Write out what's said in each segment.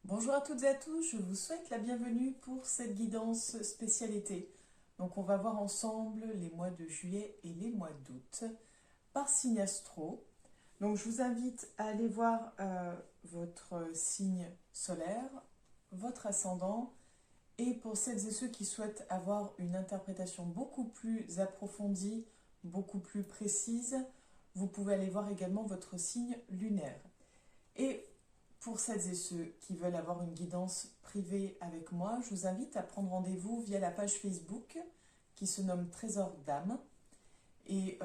Bonjour à toutes et à tous, je vous souhaite la bienvenue pour cette guidance spécialité. Donc on va voir ensemble les mois de juillet et les mois d'août par signe astro. Donc je vous invite à aller voir votre signe solaire, votre ascendant, et pour celles et ceux qui souhaitent avoir une interprétation beaucoup plus approfondie, beaucoup plus précise, vous pouvez aller voir également votre signe lunaire. Et pour celles et ceux qui veulent avoir une guidance privée avec moi, je vous invite à prendre rendez-vous via la page Facebook qui se nomme Trésor d'âme. Et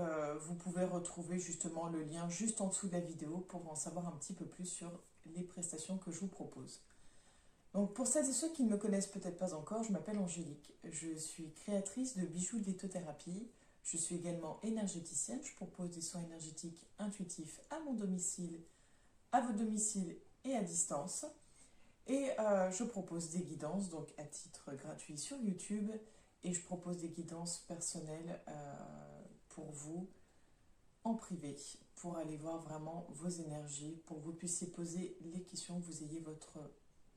vous pouvez retrouver justement le lien juste en dessous de la vidéo pour en savoir un petit peu plus sur les prestations que je vous propose. Donc pour celles et ceux qui ne me connaissent peut-être pas encore, je m'appelle Angélique. Je suis créatrice de bijoux de lithothérapie. Je suis également énergéticienne. Je propose des soins énergétiques intuitifs à mon domicile, à votre domicile et à distance. Et je propose des guidances donc à titre gratuit sur YouTube et je propose des guidances personnelles pour vous en privé pour aller voir vraiment vos énergies, pour que vous puissiez poser les questions, que vous ayez votre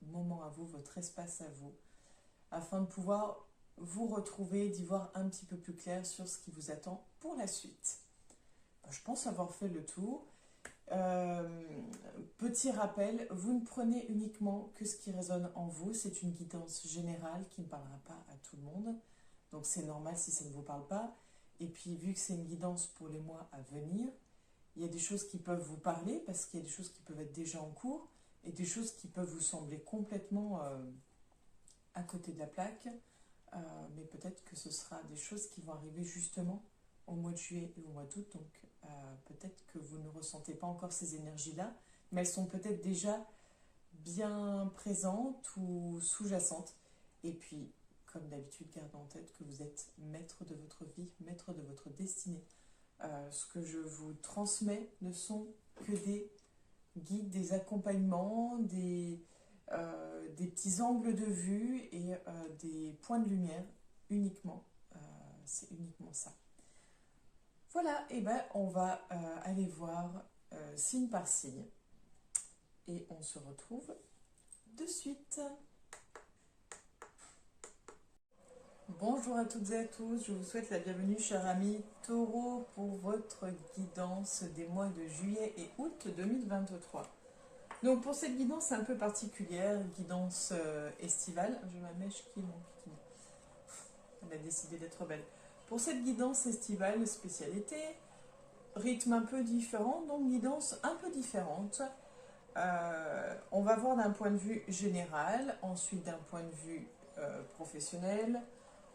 moment à vous, votre espace à vous, afin de pouvoir vous retrouver, d'y voir un petit peu plus clair sur ce qui vous attend pour la suite. Je pense avoir fait le tour. Petit rappel, vous ne prenez uniquement que ce qui résonne en vous, c'est une guidance générale qui ne parlera pas à tout le monde, donc c'est normal si ça ne vous parle pas. Et puis vu que c'est une guidance pour les mois à venir, il y a des choses qui peuvent vous parler parce qu'il y a des choses qui peuvent être déjà en cours et des choses qui peuvent vous sembler complètement à côté de la plaque, mais peut-être que ce sera des choses qui vont arriver justement au mois de juillet et au mois d'août, donc peut-être que vous ne ressentez pas encore ces énergies-là, mais elles sont peut-être déjà bien présentes ou sous-jacentes. Et puis, comme d'habitude, gardez en tête que vous êtes maître de votre vie, maître de votre destinée. Ce que je vous transmets ne sont que des guides, des accompagnements, des petits angles de vue et des points de lumière uniquement. C'est uniquement ça. Voilà, et ben on va aller voir signe par signe et on se retrouve de suite. Bonjour à toutes et à tous, je vous souhaite la bienvenue chers amis Taureau pour votre guidance des mois de juillet et août 2023. Donc pour cette guidance un peu particulière, guidance estivale, j'ai ma mèche qui manque, elle a décidé d'être belle. Pour cette guidance estivale spécial été, rythme un peu différent, donc guidance un peu différente. On va voir d'un point de vue général, ensuite d'un point de vue professionnel,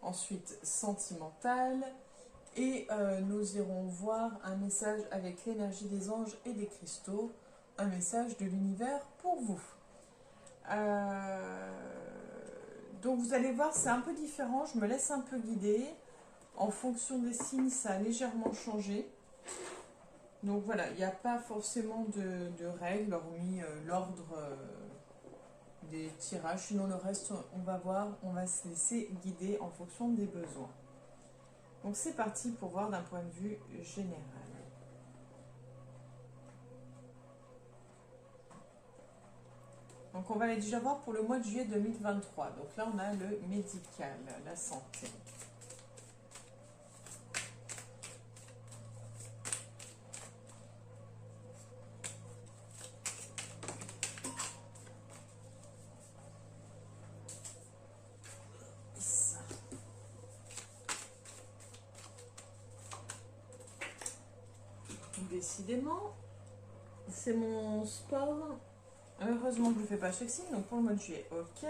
ensuite sentimental, et nous irons voir un message avec l'énergie des anges et des cristaux, un message de l'univers pour vous. Donc vous allez voir, c'est un peu différent, je me laisse un peu guider. En fonction des signes, ça a légèrement changé. Donc voilà, il n'y a pas forcément de règles, hormis l'ordre des tirages. Sinon le reste, on va voir, on va se laisser guider en fonction des besoins. Donc c'est parti pour voir d'un point de vue général. Donc on va aller déjà voir pour le mois de juillet 2023. Donc là on a le médical, la santé. Décidément, c'est mon sport. Heureusement que je ne fais pas chaque signe, donc pour le mois de juillet, ok.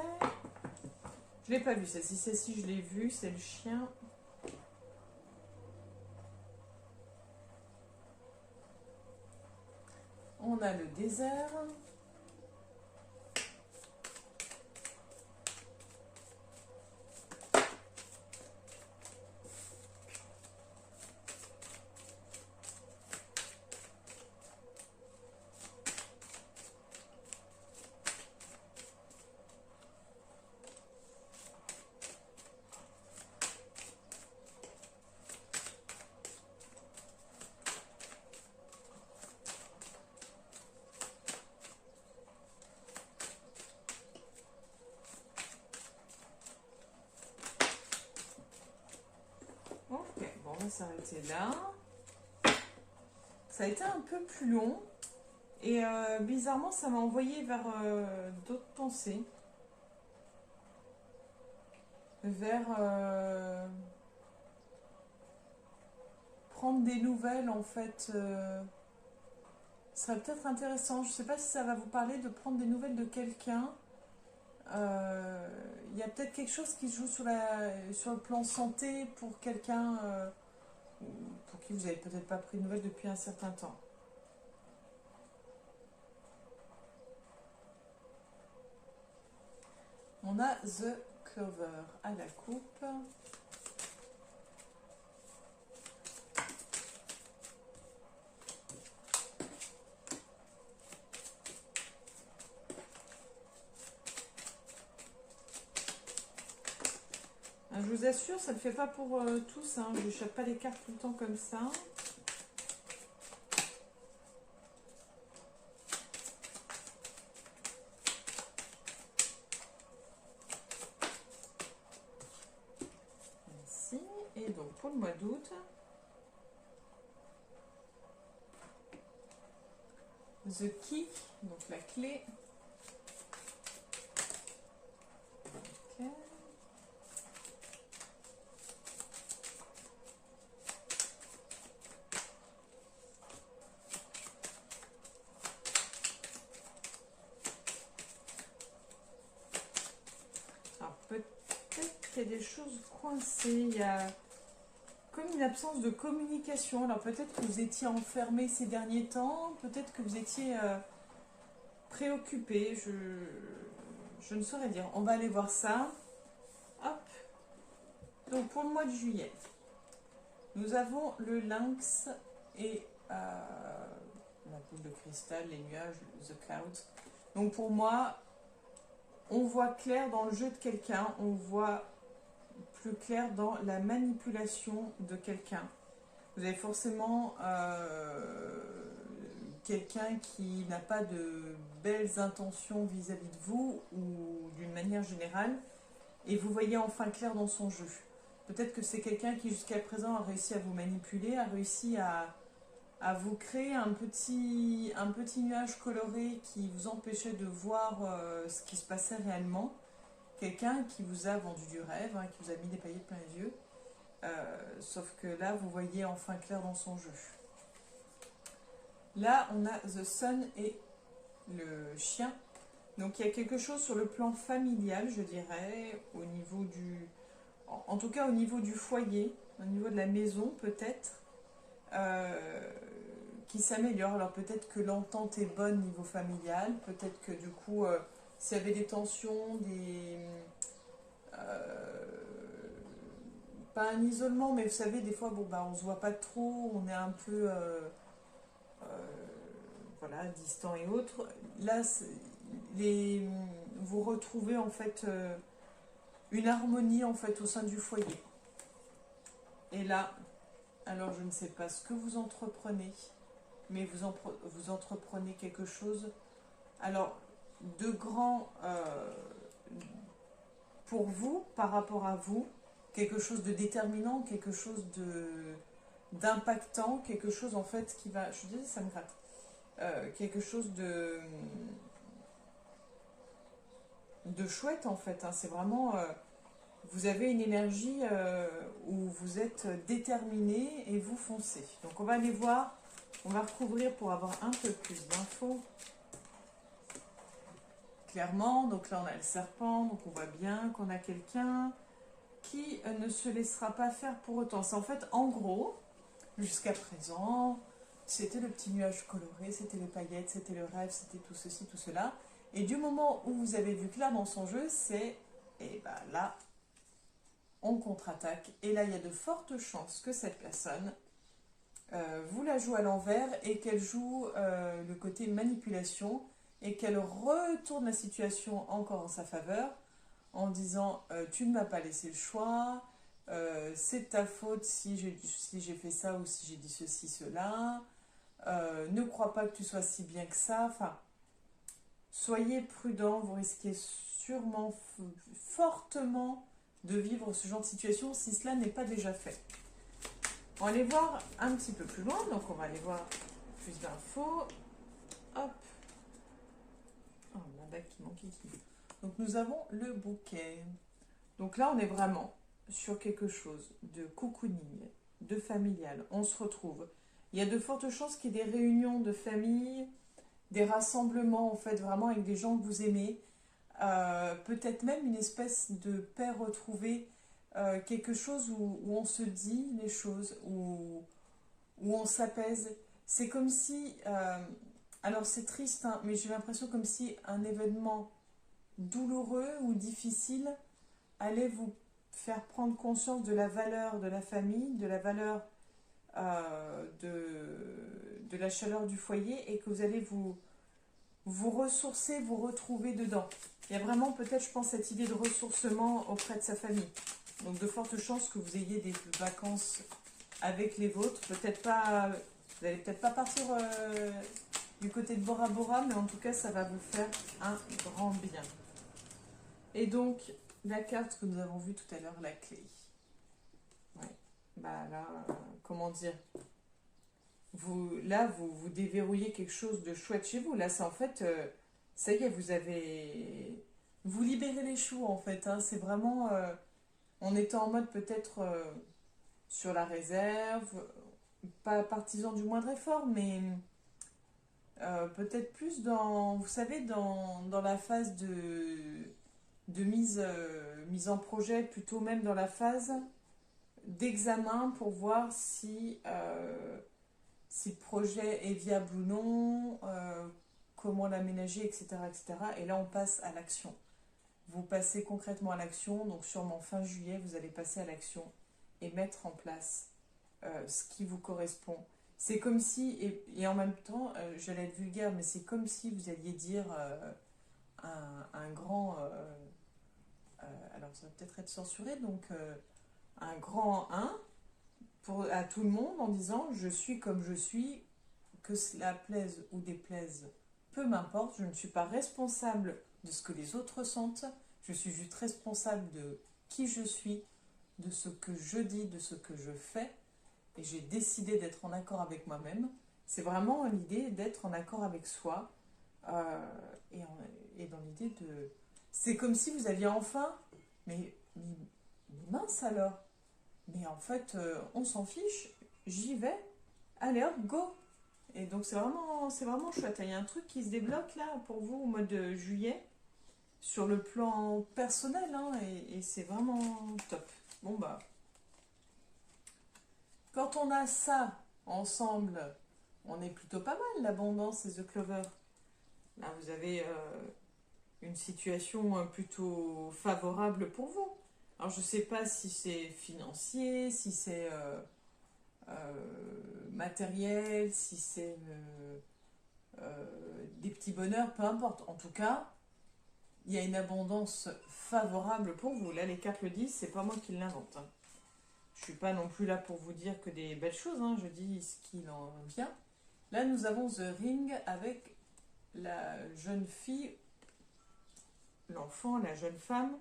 Je ne l'ai pas vu, celle-ci, je l'ai vue, c'est le chien. On a le désert. s'arrêter là. Ça a été un peu plus long. Et bizarrement, ça m'a envoyé vers d'autres pensées. Vers prendre des nouvelles, en fait. Ce serait peut-être intéressant. Je ne sais pas si ça va vous parler de prendre des nouvelles de quelqu'un. Il y a peut-être quelque chose qui se joue sur le plan santé pour quelqu'un pour qui vous n'avez peut-être pas pris de nouvelles depuis un certain temps. On a The Clover à la coupe. Je vous assure, ça ne fait pas pour tous. Hein. Je ne chope pas les cartes tout le temps comme ça. Merci. Et donc pour le mois d'août, The Key, donc la clé. Ok. Alors peut-être qu'il y a des choses coincées, il y a comme une absence de communication. Alors peut-être que vous étiez enfermé ces derniers temps, peut-être que vous étiez préoccupé, je ne saurais dire. On va aller voir ça. Hop. Donc pour le mois de juillet, nous avons le lynx et la boule de cristal, les nuages, the clouds. Donc pour moi, on voit clair dans le jeu de quelqu'un, on voit plus clair dans la manipulation de quelqu'un. Vous avez forcément quelqu'un qui n'a pas de belles intentions vis-à-vis de vous ou d'une manière générale, et vous voyez enfin clair dans son jeu. Peut-être que c'est quelqu'un qui jusqu'à présent a réussi à vous manipuler, a réussi à vous créer un petit nuage coloré qui vous empêchait de voir ce qui se passait réellement. Quelqu'un qui vous a vendu du rêve, hein, qui vous a mis des paillettes plein les yeux. Sauf que là, vous voyez enfin clair dans son jeu. Là, on a The Sun et le chien. Donc, il y a quelque chose sur le plan familial, je dirais, au niveau du... En tout cas, au niveau du foyer, au niveau de la maison, peut-être, qui s'améliore. Alors, peut-être que l'entente est bonne au niveau familial. Peut-être que, du coup, s'il y avait des tensions, pas un isolement, mais vous savez, des fois, bon, bah, on se voit pas trop, on est un peu... voilà, distant et autres. Là, vous retrouvez en fait une harmonie en fait au sein du foyer. Et là, alors je ne sais pas ce que vous entreprenez, mais vous entreprenez quelque chose. Alors, de grand pour vous, par rapport à vous, quelque chose de déterminant, quelque chose d'impactant, quelque chose en fait qui va... Je suis désolée, ça me gratte. Quelque chose de chouette en fait, hein. C'est vraiment vous avez une énergie où vous êtes déterminé et vous foncez. Donc on va aller voir, on va recouvrir pour avoir un peu plus d'infos clairement. Donc là on a le serpent, donc on voit bien qu'on a quelqu'un qui ne se laissera pas faire pour autant. C'est en fait en gros jusqu'à présent c'était le petit nuage coloré, c'était les paillettes, c'était le rêve, c'était tout ceci, tout cela. Et du moment où vous avez vu clair dans son jeu, c'est, et ben là, on contre-attaque. Et là, il y a de fortes chances que cette personne vous la joue à l'envers et qu'elle joue le côté manipulation et qu'elle retourne la situation encore en sa faveur en disant tu ne m'as pas laissé le choix, c'est ta faute si j'ai fait ça ou si j'ai dit ceci, cela. Ne crois pas que tu sois si bien que ça. Enfin, soyez prudent, vous risquez sûrement fortement de vivre ce genre de situation si cela n'est pas déjà fait. On va aller voir un petit peu plus loin. Donc, on va aller voir plus d'infos. Hop. Oh, la bague qui manquait ici. Donc, nous avons le bouquet. Donc là, on est vraiment sur quelque chose de cocooning, de familial. On se retrouve. Il y a de fortes chances qu'il y ait des réunions de famille, des rassemblements, en fait, vraiment avec des gens que vous aimez. Peut-être même une espèce de paix retrouvée, quelque chose où on se dit les choses, où on s'apaise. C'est comme si, alors c'est triste, hein, mais j'ai l'impression comme si un événement douloureux ou difficile allait vous faire prendre conscience de la valeur de la famille, de la valeur de la chaleur du foyer et que vous allez vous ressourcer, vous retrouver dedans. Il y a vraiment peut-être, je pense, cette idée de ressourcement auprès de sa famille. Donc de fortes chances que vous ayez des vacances avec les vôtres. Peut-être pas, vous n'allez peut-être pas partir du côté de Bora Bora, mais en tout cas, ça va vous faire un grand bien. Et donc, la carte que nous avons vue tout à l'heure, la clé. Ouais. Bah là, comment dire, vous déverrouillez quelque chose de chouette chez vous. Là, c'est en fait, ça y est, vous libérez les choux en fait. Hein. C'est vraiment, en étant en mode peut-être sur la réserve, pas partisan du moindre effort, mais peut-être plus dans, vous savez, dans la phase de mise en projet, plutôt même dans la phase d'examen pour voir si le projet est viable ou non, comment l'aménager, etc., etc. Et là, on passe à l'action. Vous passez concrètement à l'action, donc sûrement fin juillet, vous allez passer à l'action et mettre en place ce qui vous correspond. C'est comme si, et en même temps, j'allais être vulgaire, mais c'est comme si vous alliez dire un grand... alors ça va peut-être être censuré, donc un grand 1 à tout le monde en disant je suis comme je suis, que cela plaise ou déplaise, peu m'importe, je ne suis pas responsable de ce que les autres ressentent, je suis juste responsable de qui je suis, de ce que je dis, de ce que je fais, et j'ai décidé d'être en accord avec moi-même. C'est vraiment l'idée d'être en accord avec soi, euh, et dans l'idée de... C'est comme si vous aviez enfin... Mais mince alors. Mais en fait, on s'en fiche, j'y vais, allez hop, go. Et donc c'est vraiment chouette. Il y a un truc qui se débloque là pour vous au mois de juillet, sur le plan personnel, hein, et c'est vraiment top. Bon bah, quand on a ça ensemble, on est plutôt pas mal, l'abondance et The Clover. Là, vous avez une situation plutôt favorable pour vous. Alors, je ne sais pas si c'est financier, si c'est matériel, si c'est des petits bonheurs, peu importe. En tout cas, il y a une abondance favorable pour vous. Là, les cartes le disent, c'est pas moi qui l'invente. Hein. Je suis pas non plus là pour vous dire que des belles choses, hein. Je dis ce qu'il en vient. Là, nous avons The Ring avec la jeune fille, l'enfant, la jeune femme.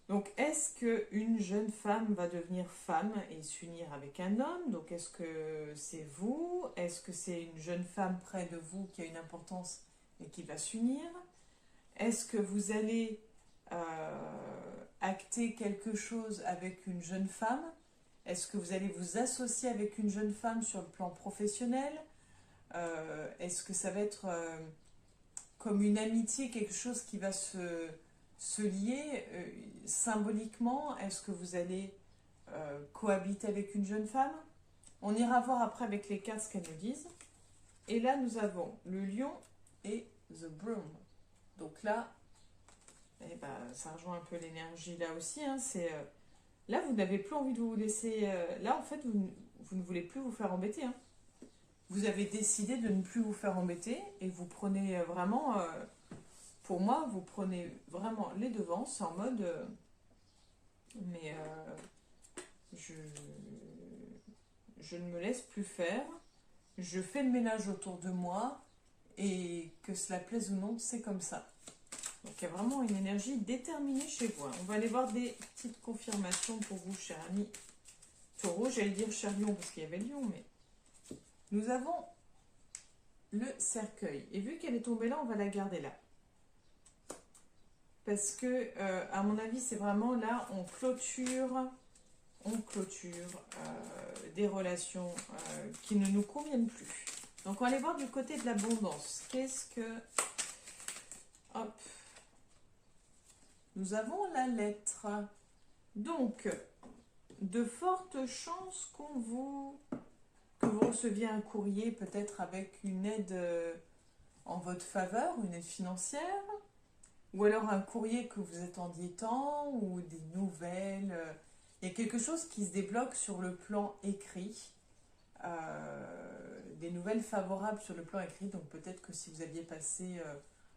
Donc, est-ce qu'une jeune femme va devenir femme et s'unir avec un homme? Donc, est-ce que c'est vous? Est-ce que c'est une jeune femme près de vous qui a une importance et qui va s'unir? Est-ce que vous allez acter quelque chose avec une jeune femme? Est-ce que vous allez vous associer avec une jeune femme sur le plan professionnel? Est-ce que ça va être comme une amitié, quelque chose qui va se lier symboliquement? Est-ce que vous allez cohabiter avec une jeune femme? On ira voir après avec les cartes ce qu'elles nous disent. Et là, nous avons le lion et The Broom. Donc là, eh ben, ça rejoint un peu l'énergie là aussi. Hein, c'est, là, vous n'avez plus envie de vous laisser... là, en fait, vous ne voulez plus vous faire embêter. Hein. Vous avez décidé de ne plus vous faire embêter et vous prenez vraiment... pour moi, vous prenez vraiment les devants. C'est en mode... mais je ne me laisse plus faire. Je fais le ménage autour de moi. Et que cela plaise ou non, c'est comme ça. Donc il y a vraiment une énergie déterminée chez vous. On va aller voir des petites confirmations pour vous, chers amis Taureau, j'allais dire cher lion parce qu'il y avait le lion, mais nous avons le cercueil. Et vu qu'elle est tombée là, on va la garder là. Parce que, à mon avis, c'est vraiment là, on clôture des relations qui ne nous conviennent plus. Donc, on va aller voir du côté de l'abondance. Qu'est-ce que... Hop. Nous avons la lettre. Donc, de fortes chances que vous receviez un courrier peut-être avec une aide en votre faveur, une aide financière, ou alors un courrier que vous attendiez tant, ou des nouvelles. Il y a quelque chose qui se débloque sur le plan écrit, des nouvelles favorables sur le plan écrit. Donc peut-être que si vous aviez passé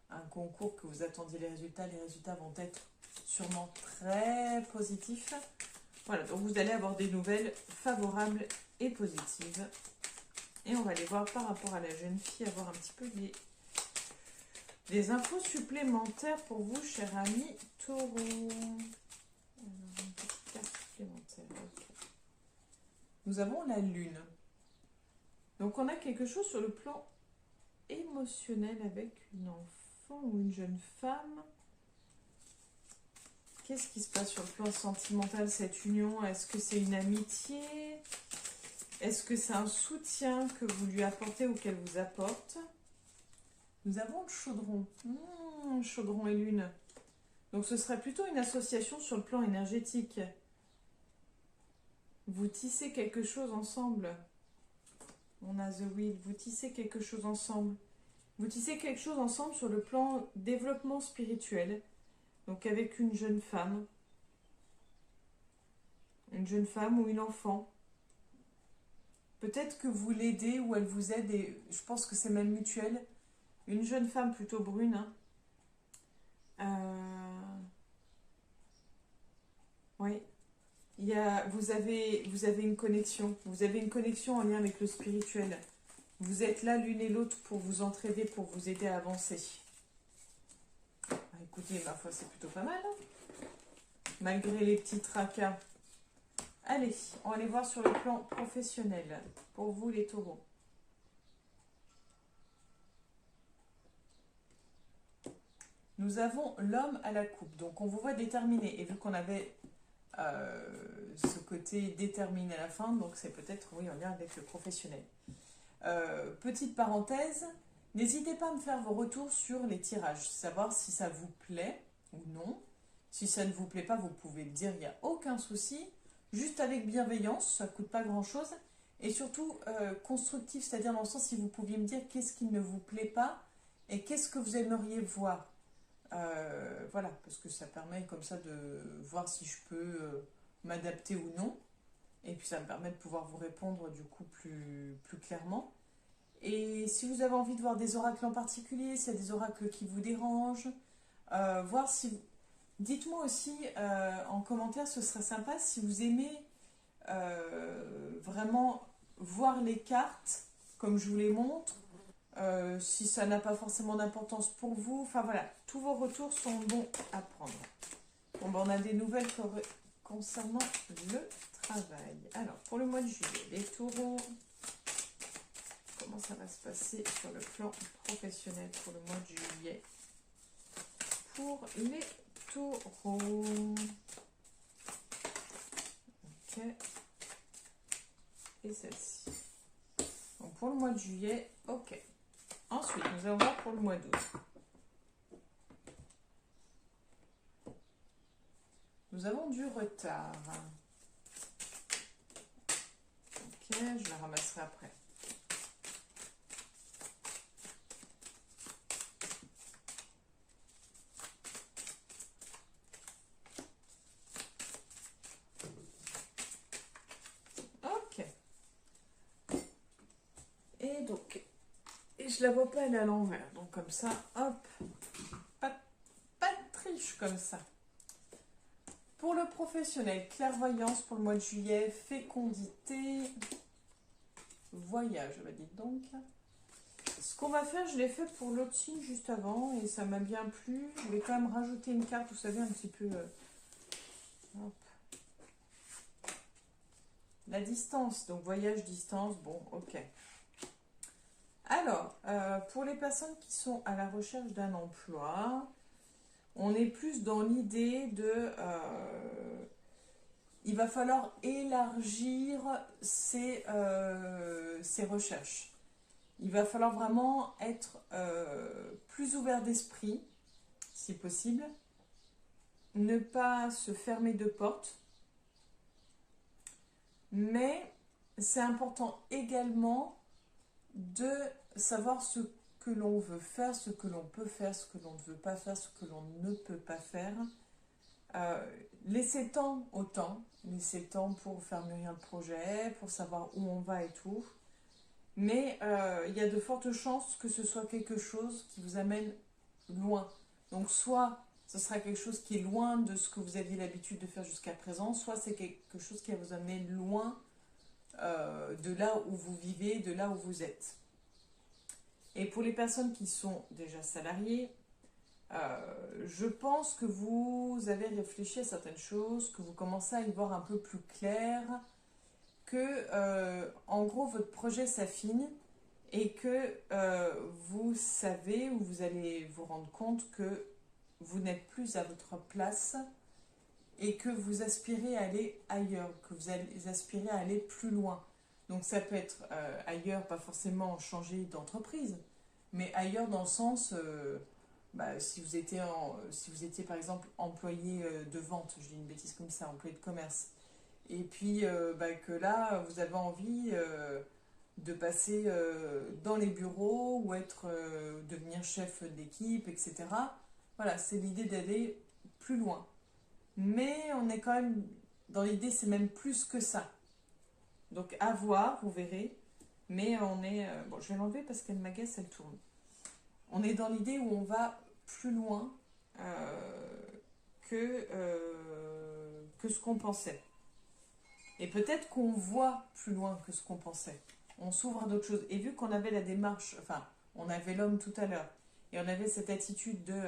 un concours, que vous attendiez les résultats vont être sûrement très positifs. Voilà, donc vous allez avoir des nouvelles favorables et positives. Et on va aller voir par rapport à la jeune fille, avoir un petit peu des infos supplémentaires pour vous, cher ami Taureau. Alors, une petite carte supplémentaire. Okay. Nous avons la lune. Donc on a quelque chose sur le plan émotionnel avec une enfant ou une jeune femme. Qu'est-ce qui se passe sur le plan sentimental, cette union? Est-ce que c'est une amitié? Est-ce que c'est un soutien que vous lui apportez ou qu'elle vous apporte? Nous avons le chaudron. Chaudron et lune. Donc ce serait plutôt une association sur le plan énergétique. Vous tissez quelque chose ensemble. On a The Wheel. Vous tissez quelque chose ensemble. Vous tissez quelque chose ensemble sur le plan développement spirituel. Donc avec une jeune femme. Une jeune femme ou une enfant. Peut-être que vous l'aidez ou elle vous aide et je pense que c'est même mutuel. Une jeune femme plutôt brune. Oui. Vous avez une connexion. Vous avez une connexion en lien avec le spirituel. Vous êtes là l'une et l'autre pour vous entraider, pour vous aider à avancer. Écoutez, ma foi, c'est plutôt pas mal. Malgré les petits tracas. Allez, on va aller voir sur le plan professionnel. Pour vous, les taureaux. Nous avons l'homme à la coupe. Donc, on vous voit déterminé. Et vu qu'on avait ce côté déterminé à la fin, donc c'est peut-être, oui, en lien avec le professionnel. Petite parenthèse, n'hésitez pas à me faire vos retours sur les tirages. Savoir si ça vous plaît ou non. Si ça ne vous plaît pas, vous pouvez le dire, il n'y a aucun souci. Juste avec bienveillance, ça ne coûte pas grand-chose. Et surtout, constructif, c'est-à-dire dans le sens si vous pouviez me dire qu'est-ce qui ne vous plaît pas et qu'est-ce que vous aimeriez voir. Voilà, parce que ça permet comme ça de voir si je peux m'adapter ou non. Et puis ça me permet de pouvoir vous répondre du coup plus clairement. Et si vous avez envie de voir des oracles en particulier, s'il y a des oracles qui vous dérangent, voir si... Dites-moi aussi en commentaire, ce serait sympa si vous aimez vraiment voir les cartes comme je vous les montre, si ça n'a pas forcément d'importance pour vous. Enfin voilà, tous vos retours sont bons à prendre. Bon, ben, on a des nouvelles concernant le travail. Alors, pour le mois de juillet, les taureaux, comment ça va se passer sur le plan professionnel pour le mois de juillet? Pour les taureaux. Ok. Et celle-ci. Donc pour le mois de juillet, ok. Ensuite, nous allons voir pour le mois d'août. Nous avons du retard. Ok, je la ramasserai après. Ok. Et donc, je la vois pas, elle est à l'envers. Donc comme ça, hop, pas de triche comme ça. Pour le professionnel, clairvoyance pour le mois de juillet, fécondité, voyage, dites donc. Ce qu'on va faire, je l'ai fait pour l'autre signe juste avant et ça m'a bien plu. Je vais quand même rajouter une carte, vous savez, un petit peu... hop. La distance, donc voyage, distance, bon, ok. Alors, pour les personnes qui sont à la recherche d'un emploi, on est plus dans l'idée de... il va falloir élargir ses recherches. Il va falloir vraiment être plus ouvert d'esprit, si possible. Ne pas se fermer de porte. Mais c'est important également de savoir ce que l'on veut faire, ce que l'on peut faire, ce que l'on ne veut pas faire, ce que l'on ne peut pas faire. Laisser temps au temps, laisser temps pour faire mûrir le projet, pour savoir où on va et tout. Mais il y a de fortes chances que ce soit quelque chose qui vous amène loin. Donc soit ce sera quelque chose qui est loin de ce que vous aviez l'habitude de faire jusqu'à présent, soit c'est quelque chose qui va vous amener loin de là où vous vivez, de là où vous êtes. Et pour les personnes qui sont déjà salariées, je pense que vous avez réfléchi à certaines choses, que vous commencez à y voir un peu plus clair, que en gros votre projet s'affine et que vous savez ou vous allez vous rendre compte que vous n'êtes plus à votre place et que vous aspirez à aller ailleurs, que vous aspirez à aller plus loin. Donc ça peut être ailleurs, pas forcément changer d'entreprise, mais ailleurs dans le sens, si vous étiez par exemple employé de vente, je dis une bêtise comme ça, employé de commerce, et puis que là vous avez envie de passer dans les bureaux ou devenir chef d'équipe, etc. Voilà, c'est l'idée d'aller plus loin. Mais on est quand même dans l'idée, c'est même plus que ça. Donc à voir, vous verrez. Mais on est... bon, je vais l'enlever parce qu'elle m'agace, elle tourne. On est dans l'idée où on va plus loin que ce qu'on pensait. Et peut-être qu'on voit plus loin que ce qu'on pensait. On s'ouvre à d'autres choses. Et vu qu'on avait la démarche, enfin, on avait l'homme tout à l'heure, et on avait cette attitude de...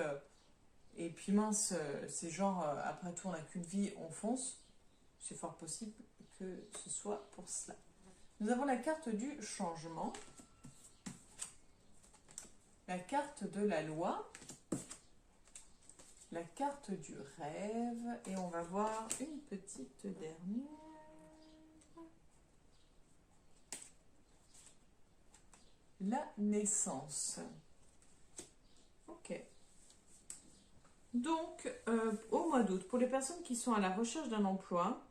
et puis mince, c'est genre, après tout, on n'a qu'une vie, on fonce. C'est fort possible que ce soit pour cela. Nous avons la carte du changement, la carte de la loi, la carte du rêve, et on va voir une petite dernière. La naissance. Ok. Donc, au mois d'août, pour les personnes qui sont à la recherche d'un emploi,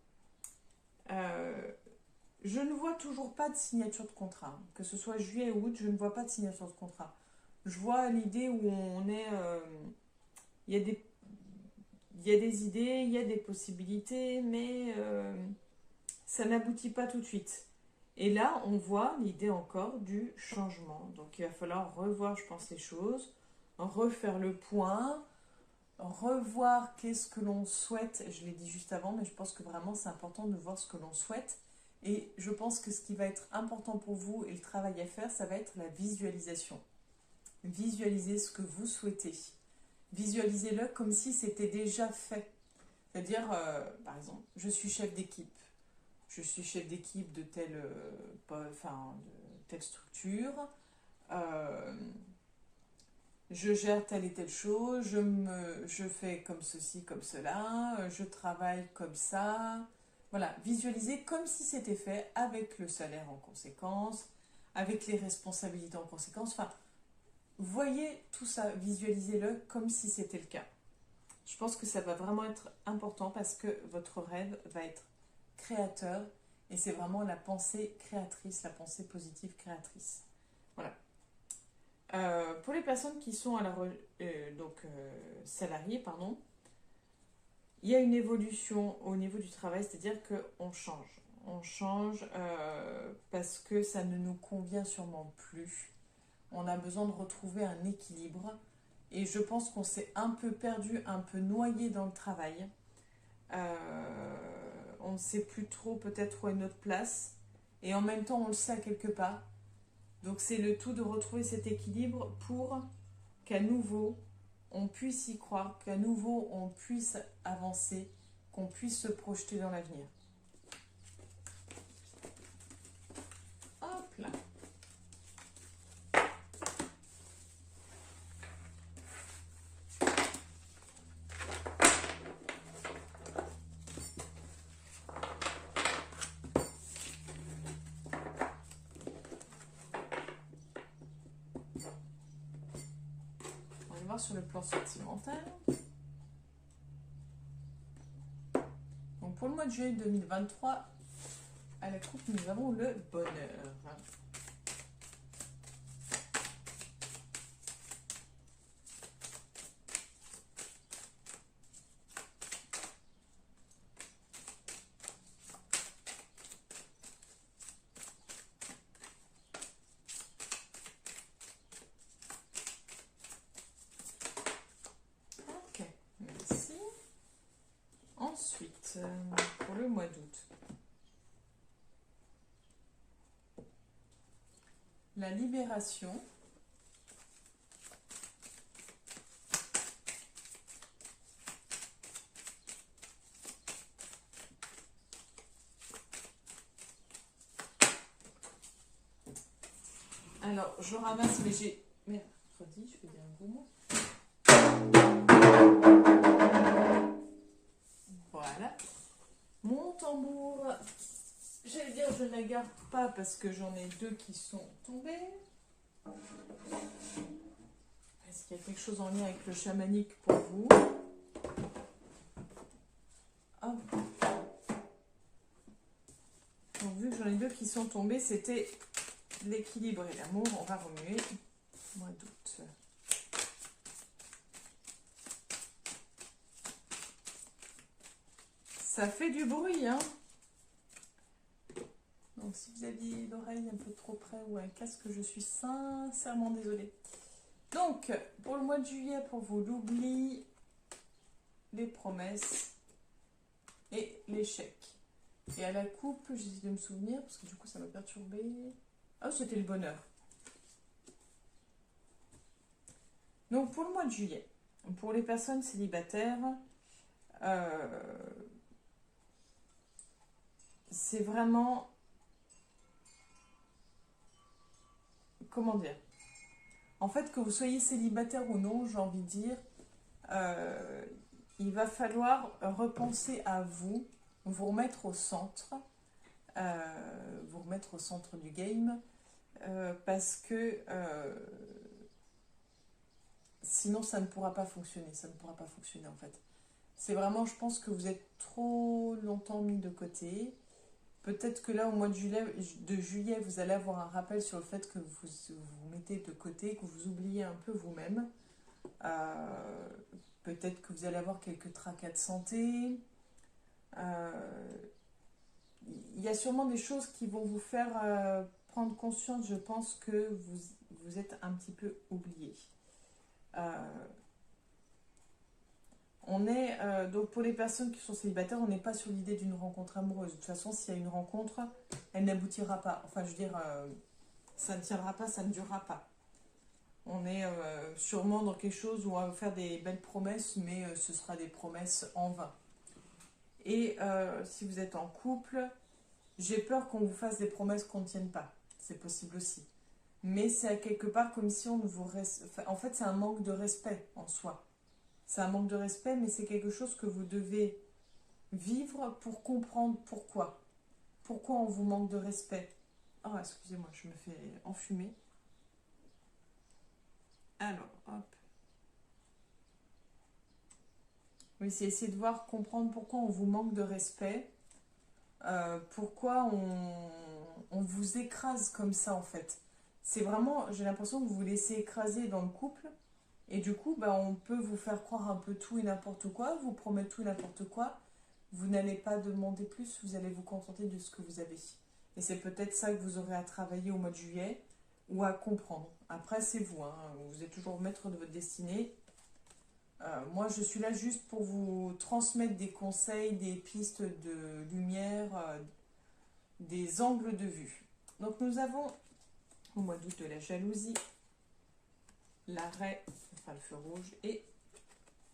je ne vois toujours pas de signature de contrat. Que ce soit juillet ou août, je ne vois pas de signature de contrat. Je vois l'idée où on est... il y a des idées, il y a des possibilités, mais ça n'aboutit pas tout de suite. Et là, on voit l'idée encore du changement. Donc, il va falloir revoir, je pense, les choses, refaire le point, revoir qu'est-ce que l'on souhaite. Je l'ai dit juste avant, mais je pense que vraiment, c'est important de voir ce que l'on souhaite. Et je pense que ce qui va être important pour vous et le travail à faire, ça va être la visualisation. Visualisez ce que vous souhaitez. Visualisez-le comme si c'était déjà fait. C'est-à-dire, par exemple, je suis chef d'équipe. Je suis chef d'équipe de telle structure. Je gère telle et telle chose. Je fais comme ceci, comme cela. Je travaille comme ça. Voilà, visualisez comme si c'était fait, avec le salaire en conséquence, avec les responsabilités en conséquence. Enfin, voyez tout ça, visualisez-le comme si c'était le cas. Je pense que ça va vraiment être important parce que votre rêve va être créateur et c'est vraiment la pensée créatrice, la pensée positive créatrice. Voilà. Pour les personnes qui sont salariées, il y a une évolution au niveau du travail, c'est-à-dire qu'on change. On change parce que ça ne nous convient sûrement plus. On a besoin de retrouver un équilibre. Et je pense qu'on s'est un peu perdu, un peu noyé dans le travail. On ne sait plus trop peut-être où est notre place. Et en même temps, on le sait à quelque part. Donc c'est le tout de retrouver cet équilibre pour qu'à nouveau, on puisse y croire, qu'à nouveau, on puisse avancer, qu'on puisse se projeter dans l'avenir. voir sur le plan sentimental. Donc pour le mois de juillet 2023, à la coupe, nous avons le bonheur. Ok, merci. Ensuite, pour le mois d'août, la libération. Alors, je ramasse, mais j'ai... Mercredi, je vais dire un gros mot. Voilà. Mon tambour, j'allais dire je ne la garde pas parce que j'en ai deux qui sont tombés. Est-ce qu'il y a quelque chose en lien avec le chamanique pour vous? Hop. Donc, vu que j'en ai deux qui sont tombés, c'était l'équilibre et l'amour. On va remuer. Mois d'août. Ça fait du bruit, hein? Donc, si vous aviez l'oreille un peu trop près ou un casque, je suis sincèrement désolée. Donc, pour le mois de juillet, pour vous, l'oubli, les promesses et l'échec. Et à la coupe, j'essaie de me souvenir, parce que du coup, ça m'a perturbé. Ah, c'était le bonheur. Donc, pour le mois de juillet, pour les personnes célibataires, c'est vraiment... Comment dire? En fait, que vous soyez célibataire ou non, j'ai envie de dire, il va falloir repenser à vous, vous remettre au centre, du game, parce que sinon ça ne pourra pas fonctionner, en fait. C'est vraiment, je pense que vous êtes trop longtemps mis de côté. Peut-être que là, au mois de juillet, vous allez avoir un rappel sur le fait que vous vous mettez de côté, que vous oubliez un peu vous-même. Peut-être que vous allez avoir quelques tracas de santé. Il y a sûrement des choses qui vont vous faire prendre conscience, je pense, que vous êtes un petit peu oublié. Donc pour les personnes qui sont célibataires, on n'est pas sur l'idée d'une rencontre amoureuse. De toute façon, s'il y a une rencontre, elle n'aboutira pas. Enfin, je veux dire, ça ne tiendra pas, ça ne durera pas. On est sûrement dans quelque chose où on va faire des belles promesses, mais ce sera des promesses en vain. Et si vous êtes en couple, j'ai peur qu'on vous fasse des promesses qu'on ne tienne pas. C'est possible aussi. Mais c'est à quelque part comme si on ne vous... En fait, c'est un manque de respect en soi. C'est un manque de respect, mais c'est quelque chose que vous devez vivre pour comprendre pourquoi. Pourquoi on vous manque de respect. Oh, excusez-moi, je me fais enfumer. Alors, hop. Oui, c'est essayer de voir, comprendre pourquoi on vous manque de respect. Pourquoi on vous écrase comme ça, en fait. C'est vraiment, j'ai l'impression que vous vous laissez écraser dans le couple. Et du coup, on peut vous faire croire un peu tout et n'importe quoi, vous promettre tout et n'importe quoi. Vous n'allez pas demander plus, vous allez vous contenter de ce que vous avez. Et c'est peut-être ça que vous aurez à travailler au mois de juillet ou à comprendre. Après, c'est vous, hein. Vous êtes toujours maître de votre destinée. Moi, je suis là juste pour vous transmettre des conseils, des pistes de lumière, des angles de vue. Donc, nous avons au mois d'août de la jalousie, l'arrêt, enfin le feu rouge, et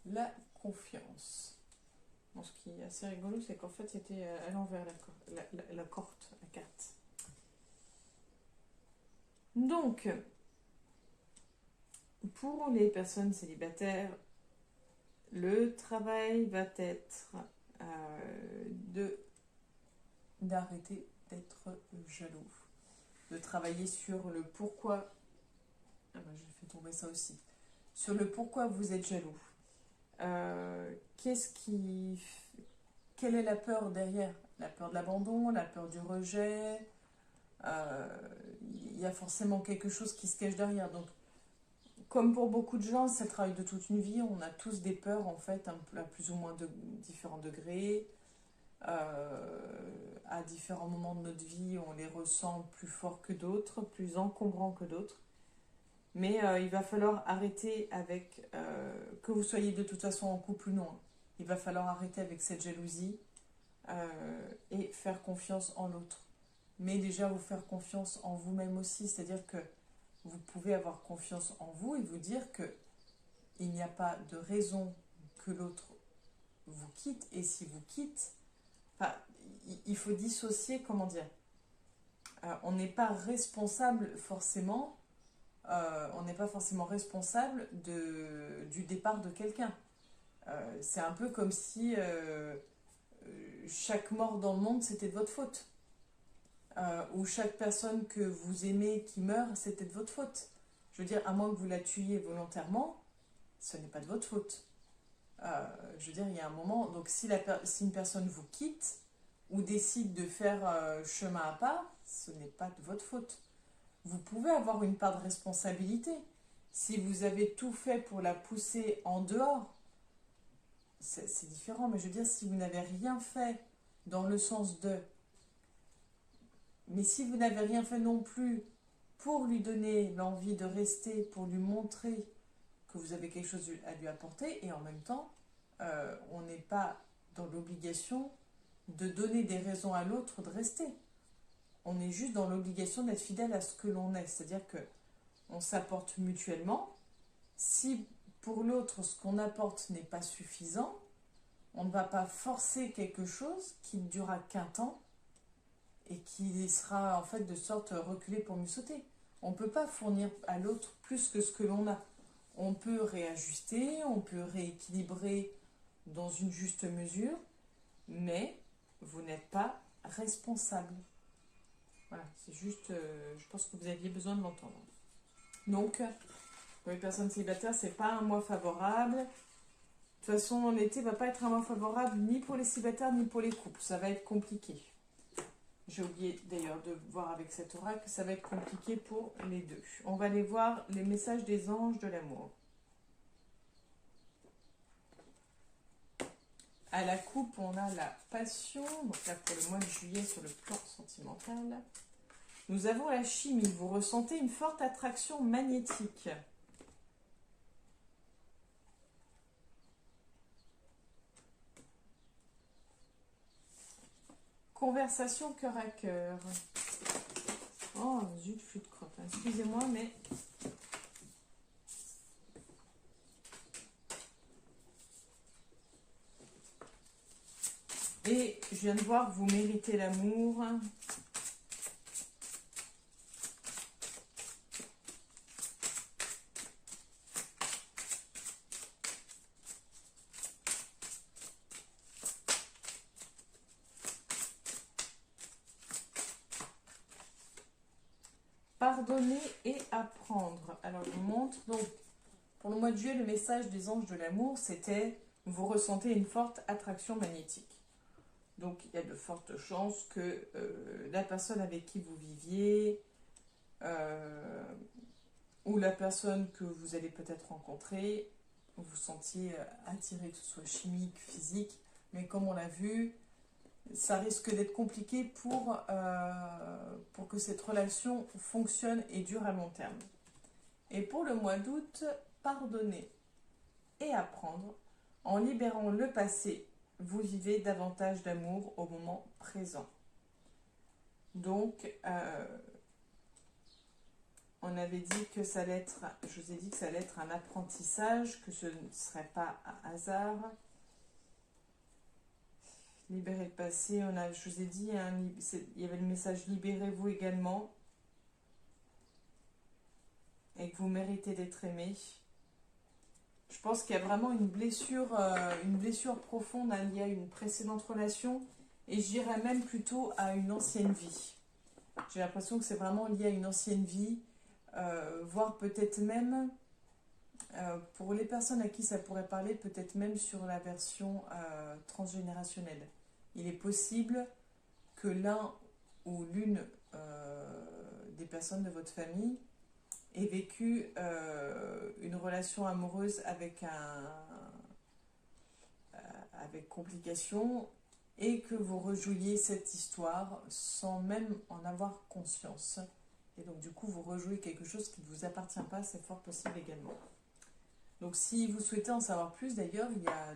la confiance. Bon, ce qui est assez rigolo, c'est qu'en fait, c'était à l'envers la carte. Donc, pour les personnes célibataires, le travail va être d'arrêter d'être jaloux, de travailler sur le pourquoi. Ah ben, j'ai fait tomber ça aussi. sur le pourquoi vous êtes jaloux. Qu'est-ce qui... Quelle est la peur derrière? La peur de l'abandon, la peur du rejet. Il y a forcément quelque chose qui se cache derrière. Donc, comme pour beaucoup de gens, c'est le travail de toute une vie. On a tous des peurs, en fait, à plus ou moins de différents degrés. À différents moments de notre vie, on les ressent plus fort que d'autres, plus encombrants que d'autres. Mais il va falloir arrêter avec, que vous soyez de toute façon en couple ou non, hein. Il va falloir arrêter avec cette jalousie et faire confiance en l'autre. Mais déjà vous faire confiance en vous-même aussi, c'est-à-dire que vous pouvez avoir confiance en vous et vous dire que il n'y a pas de raison que l'autre vous quitte. Et si vous quitte, enfin, il faut dissocier, comment dire, on n'est pas responsable forcément, on n'est pas forcément responsable du départ de quelqu'un. C'est un peu comme si chaque mort dans le monde c'était de votre faute. Ou chaque personne que vous aimez qui meurt, c'était de votre faute. Je veux dire, à moins que vous la tuiez volontairement, ce n'est pas de votre faute. Je veux dire, il y a un moment, donc si une personne vous quitte ou décide de faire chemin à part, ce n'est pas de votre faute. Vous pouvez avoir une part de responsabilité. Si vous avez tout fait pour la pousser en dehors, c'est différent. Mais je veux dire, si vous n'avez rien fait dans le sens de... Mais si vous n'avez rien fait non plus pour lui donner l'envie de rester, pour lui montrer que vous avez quelque chose à lui apporter, et en même temps, on n'est pas dans l'obligation de donner des raisons à l'autre de rester. On est juste dans l'obligation d'être fidèle à ce que l'on est. C'est-à-dire que on s'apporte mutuellement. Si pour l'autre, ce qu'on apporte n'est pas suffisant, on ne va pas forcer quelque chose qui ne durera qu'un temps et qui sera en fait de sorte reculé pour mieux sauter. On ne peut pas fournir à l'autre plus que ce que l'on a. On peut réajuster, on peut rééquilibrer dans une juste mesure, mais vous n'êtes pas responsable. Voilà, c'est juste, je pense que vous aviez besoin de l'entendre. Donc, pour les personnes célibataires, c'est pas un mois favorable. De toute façon, l'été va pas être un mois favorable ni pour les célibataires ni pour les couples. Ça va être compliqué. J'ai oublié d'ailleurs de voir avec cet oracle que ça va être compliqué pour les deux. On va aller voir les messages des anges de l'amour. À la coupe, on a la passion. Donc là, pour le mois de juillet, sur le plan sentimental. Nous avons la chimie. Vous ressentez une forte attraction magnétique. Conversation cœur à cœur. Oh, zut, flûte crotte. Excusez-moi, mais... Et je viens de voir, vous méritez l'amour. Pardonner et apprendre. Alors, je vous montre. Donc, pour le mois de juillet, le message des anges de l'amour, c'était vous ressentez une forte attraction magnétique. Donc, il y a de fortes chances que la personne avec qui vous viviez ou la personne que vous allez peut-être rencontrer, vous sentiez attiré, que ce soit chimique, physique, mais comme on l'a vu, ça risque d'être compliqué pour que cette relation fonctionne et dure à long terme. Et pour le mois d'août, pardonner et apprendre. En libérant le passé, vous vivez davantage d'amour au moment présent. Donc, on avait dit que ça allait être, je vous ai dit que ça allait être un apprentissage, que ce ne serait pas un hasard. Libérer le passé, je vous ai dit, il y avait le message libérez-vous également. Et que vous méritez d'être aimé. Je pense qu'il y a vraiment une blessure profonde liée à une précédente relation. Et je dirais même plutôt à une ancienne vie. J'ai l'impression que c'est vraiment lié à une ancienne vie. Voire peut-être même Pour les personnes à qui ça pourrait parler, peut-être même sur la version transgénérationnelle. Il est possible que l'un ou l'une des personnes de votre famille ait vécu une relation amoureuse avec complication et que vous rejouiez cette histoire sans même en avoir conscience. Et donc du coup, vous rejouez quelque chose qui ne vous appartient pas, c'est fort possible également. Donc si vous souhaitez en savoir plus, d'ailleurs, il y a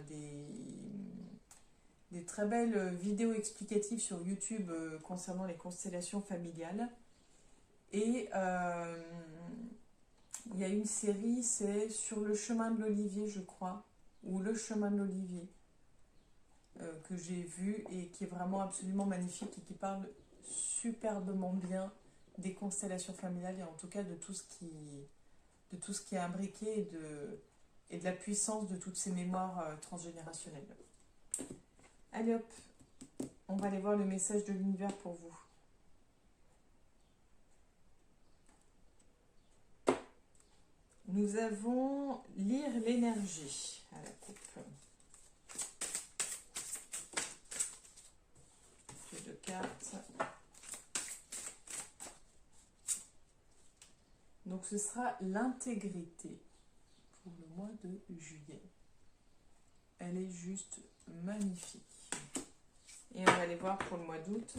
des très belles vidéos explicatives sur YouTube concernant les constellations familiales. Et il y a une série, c'est Sur le chemin de l'Olivier, je crois, ou Le chemin de l'Olivier, que j'ai vu et qui est vraiment absolument magnifique et qui parle superbement bien des constellations familiales et en tout cas de tout ce qui est imbriqué et de la puissance de toutes ces mémoires transgénérationnelles. Allez hop, on va aller voir le message de l'univers pour vous. Nous avons lire l'énergie à la coupe. Jeu de cartes. Donc ce sera l'intégrité pour le mois de juillet. Elle est juste magnifique. Et on va aller voir pour le mois d'août.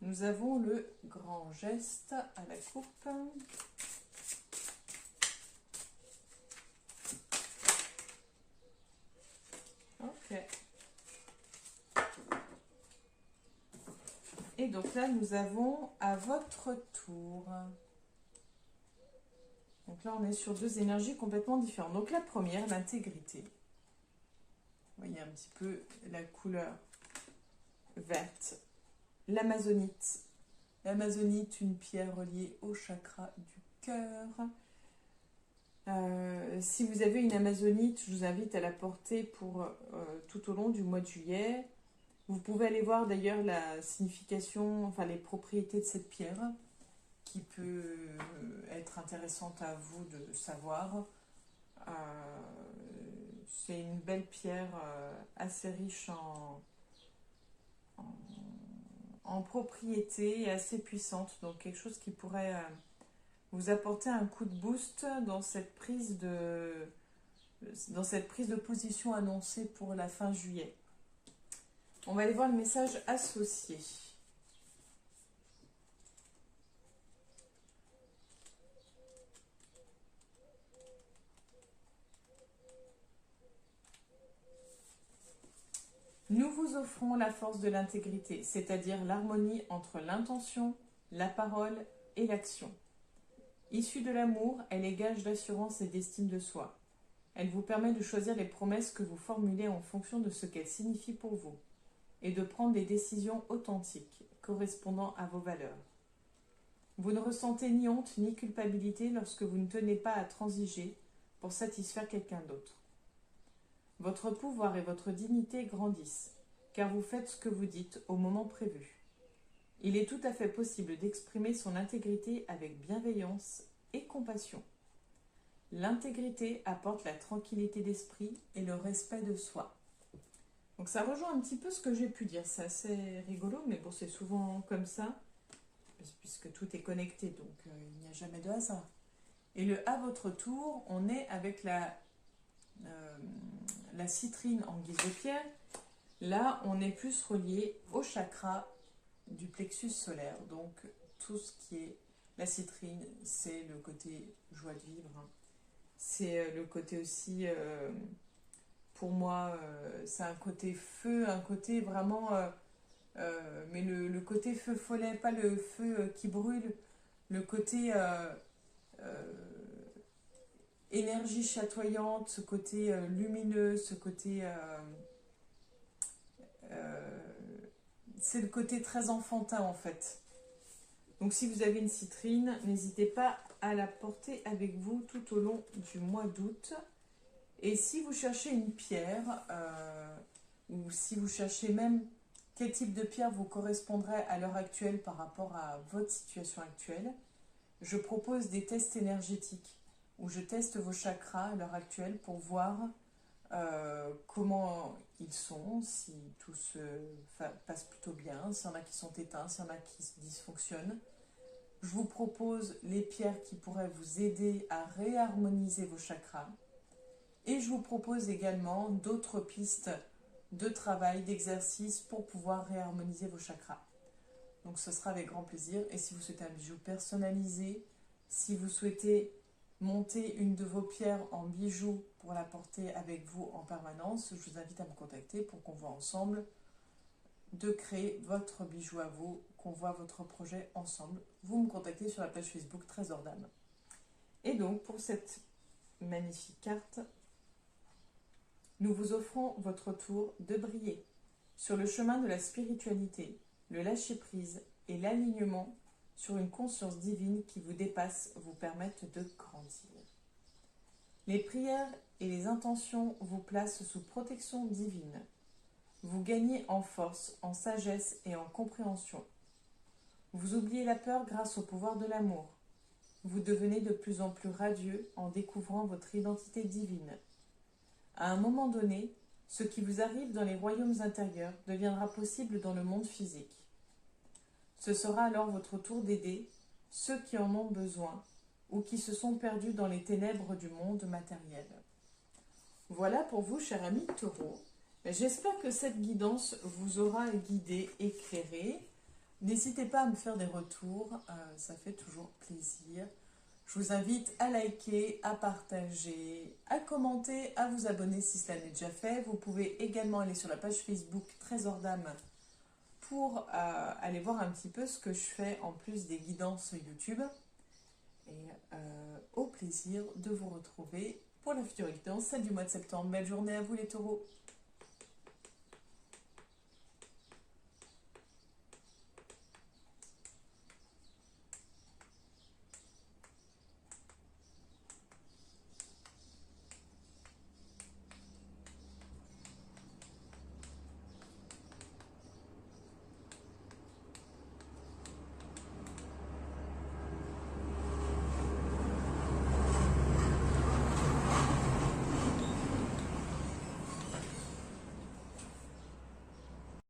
Nous avons le grand geste à la coupe. Ok. Et donc là, nous avons à votre tour. Donc là, on est sur deux énergies complètement différentes. Donc la première, l'intégrité. Vous voyez un petit peu la couleur verte. L'amazonite. L'amazonite, une pierre reliée au chakra du cœur. Si vous avez une amazonite, je vous invite à la porter pour tout au long du mois de juillet. Vous pouvez aller voir d'ailleurs la signification, enfin les propriétés de cette pierre, qui peut être intéressante à vous de savoir. C'est une belle pierre assez riche en propriétés et assez puissante, donc quelque chose qui pourrait vous apporter un coup de boost dans cette prise de position annoncée pour la fin juillet. On va aller voir le message associé. Nous vous offrons la force de l'intégrité, c'est-à-dire l'harmonie entre l'intention, la parole et l'action. Issue de l'amour, elle est gage d'assurance et d'estime de soi. Elle vous permet de choisir les promesses que vous formulez en fonction de ce qu'elles signifient pour vous et de prendre des décisions authentiques, correspondant à vos valeurs. Vous ne ressentez ni honte ni culpabilité lorsque vous ne tenez pas à transiger pour satisfaire quelqu'un d'autre. Votre pouvoir et votre dignité grandissent, car vous faites ce que vous dites au moment prévu. Il est tout à fait possible d'exprimer son intégrité avec bienveillance et compassion. L'intégrité apporte la tranquillité d'esprit et le respect de soi. Donc ça rejoint un petit peu ce que j'ai pu dire. C'est assez rigolo, mais bon, c'est souvent comme ça, puisque tout est connecté, donc il n'y a jamais de hasard. Et le à votre tour, on est avec la citrine en guise de pierre. Là, on est plus relié au chakra du plexus solaire. Donc, tout ce qui est la citrine, c'est le côté joie de vivre. C'est le côté aussi, pour moi, c'est un côté feu, un côté vraiment... mais le côté feu follet, pas le feu qui brûle, le côté énergie chatoyante, ce côté lumineux, ce côté... c'est le côté très enfantin en fait. Donc si vous avez une citrine, n'hésitez pas à la porter avec vous tout au long du mois d'août. Et si vous cherchez une pierre, ou si vous cherchez même quel type de pierre vous correspondrait à l'heure actuelle par rapport à votre situation actuelle. Je propose des tests énergétiques où je teste vos chakras à l'heure actuelle pour voir comment ils sont, si tout se passe plutôt bien, s'il y en a qui sont éteints, s'il y en a qui dysfonctionnent. Je vous propose les pierres qui pourraient vous aider à réharmoniser vos chakras. Et je vous propose également d'autres pistes de travail, d'exercice pour pouvoir réharmoniser vos chakras. Donc ce sera avec grand plaisir. Et si vous souhaitez un bijou personnalisé, si vous souhaitez monter une de vos pierres en bijou pour la porter avec vous en permanence, je vous invite à me contacter pour qu'on voit ensemble de créer votre bijou à vous, qu'on voit votre projet ensemble. Vous me contactez sur la page Facebook Trésor d'âme. Et donc pour cette magnifique carte, nous vous offrons votre tour de briller sur le chemin de la spiritualité, le lâcher-prise et l'alignement sur une conscience divine qui vous dépasse vous permettent de grandir. Les prières et les intentions vous placent sous protection divine. Vous gagnez en force, en sagesse et en compréhension. Vous oubliez la peur grâce au pouvoir de l'amour. Vous devenez de plus en plus radieux en découvrant votre identité divine. À un moment donné, ce qui vous arrive dans les royaumes intérieurs deviendra possible dans le monde physique. Ce sera alors votre tour d'aider ceux qui en ont besoin ou qui se sont perdus dans les ténèbres du monde matériel. Voilà pour vous, cher ami Taureau. J'espère que cette guidance vous aura guidé, éclairé. N'hésitez pas à me faire des retours, ça fait toujours plaisir. Je vous invite à liker, à partager, à commenter, à vous abonner si cela n'est déjà fait. Vous pouvez également aller sur la page Facebook Trésor d'âme pour aller voir un petit peu ce que je fais en plus des guidances YouTube. Et au plaisir de vous retrouver pour la future guidance, celle du mois de septembre. Belle journée à vous les taureaux!